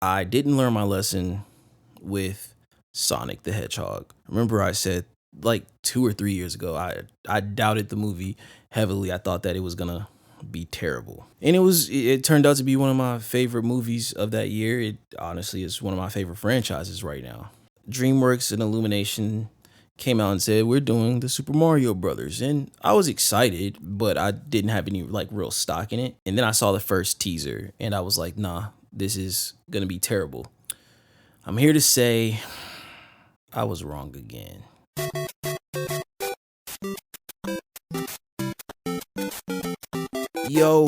I didn't learn my lesson with Sonic the Hedgehog. Remember I said like 2 or 3 years ago, I doubted the movie heavily. I thought that it was gonna be terrible. And it turned out to be one of my favorite movies of that year. It honestly is one of my favorite franchises right now. DreamWorks and Illumination came out and said we're doing the Super Mario Brothers, and I was excited, but I didn't have any like real stock in it. And then I saw the first teaser and I was like, nah, this is gonna be terrible. I'm here to say I was wrong again. Yo,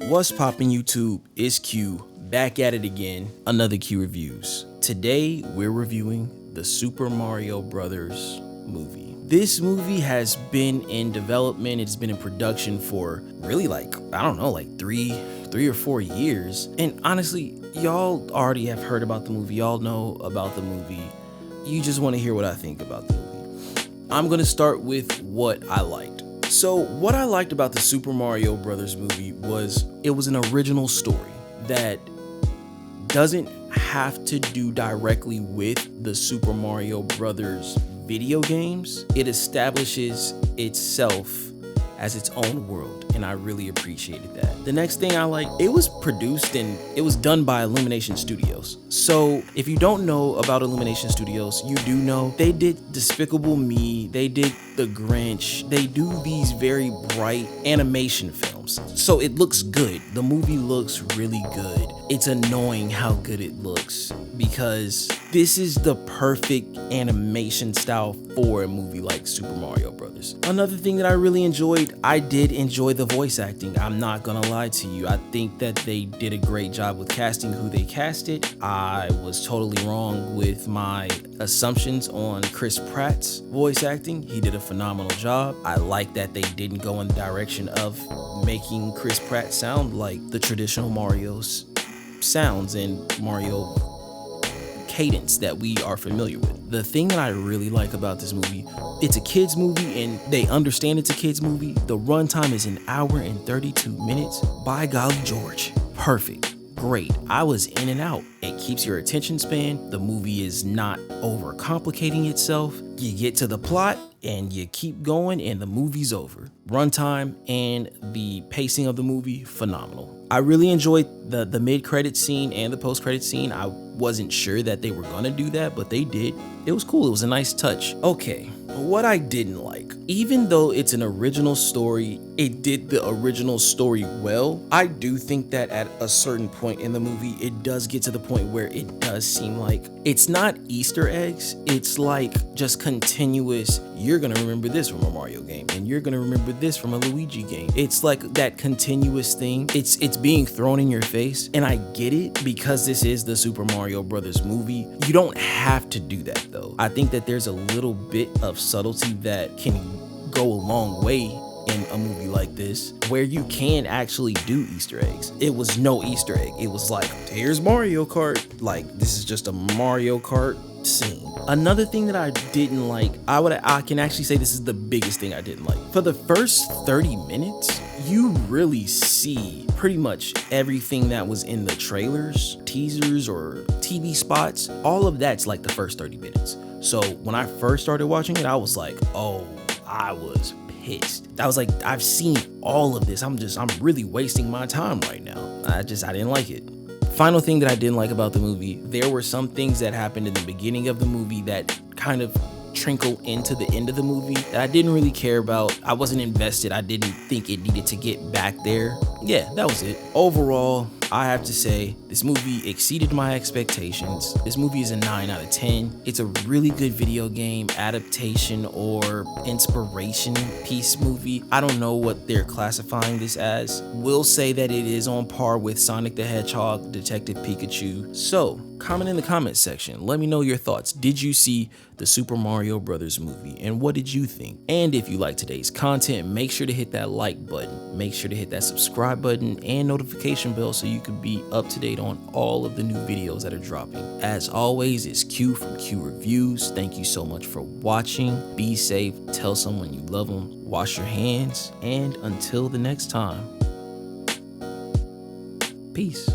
what's poppin' YouTube? It's Q, back at it again. Another Q Reviews. Today, we're reviewing the Super Mario Brothers movie. This movie has been in development. It's been in production for really like, I don't know, like three or 4 years. And honestly, y'all already have heard about the movie. Y'all know about the movie. You just want to hear what I think about the movie. I'm gonna start with what I liked. So what I liked about the Super Mario Brothers movie was it was an original story that doesn't have to do directly with the Super Mario Brothers video games. It establishes itself as its own world, and I really appreciated that. The next thing I liked, it was produced and it was done by Illumination Studios. So if you don't know about Illumination Studios, you do know they did Despicable Me, they did The Grinch, they do these very bright animation films. So it looks good. The movie looks really good. It's annoying how good it looks because this is the perfect animation style for a movie like Super Mario Brothers. Another thing that I really enjoyed, I did enjoy the voice acting. I'm not gonna lie to you. I think that they did a great job with casting who they casted. I was totally wrong with my assumptions on Chris Pratt's voice acting. He did a phenomenal job. I like that they didn't go in the direction of making Chris Pratt sound like the traditional Mario's sounds and Mario cadence that we are familiar with. The thing that I really like about this movie, it's a kids movie and they understand it's a kids movie. The runtime is 1 hour and 32 minutes. By golly George, perfect. Great. I was in and out. It keeps your attention span. The movie is not overcomplicating itself. You get to the plot and you keep going and the movie's over. Runtime and the pacing of the movie, phenomenal. I really enjoyed the mid-credit scene and the post-credit scene. I wasn't sure that they were gonna do that, but they did. It was cool. It was a nice touch. Okay, what I didn't like, even though it's an original story, it did the original story well. I do think that at a certain point in the movie, it does get to the point where it does seem like it's not Easter eggs. It's like just continuous, you're gonna remember this from a Mario game and you're gonna remember this from a Luigi game. It's like that continuous thing. It's being thrown in your face, and I get it because this is the Super Mario Brothers movie. You don't have to do that though. I think that there's a little bit of subtlety that can go a long way in a movie like this where you can actually do Easter eggs. It was no Easter egg. It was like, here's Mario Kart. Like, this is just a Mario Kart scene. Another thing that I didn't like, I can actually say this is the biggest thing I didn't like. For the first 30 minutes, you really see pretty much everything that was in the trailers, teasers, or TV spots. All of that's like the first 30 minutes. So when I first started watching it, I was like, oh, I was pissed. I was like, I've seen all of this. I'm really wasting my time right now. I didn't like it. Final thing that I didn't like about the movie, there were some things that happened in the beginning of the movie that kind of trickle into the end of the movie that I didn't really care about. I wasn't invested. I didn't think it needed to get back there. Yeah, that was it. Overall, I have to say this movie exceeded my expectations. This movie is a 9 out of 10. It's a really good video game adaptation or inspiration piece movie. I don't know what they're classifying this as. We'll say that it is on par with Sonic the Hedgehog, Detective Pikachu. So, comment in the comment section. Let me know your thoughts. Did you see the Super Mario Brothers movie and what did you think? And if you like today's content, make sure to hit that like button. Make sure to hit that subscribe button and notification bell so you can be up to date on all of the new videos that are dropping. As always, it's Q from Q Reviews. Thank you so much for watching. Be safe, tell someone you love them, wash your hands, and until the next time, peace.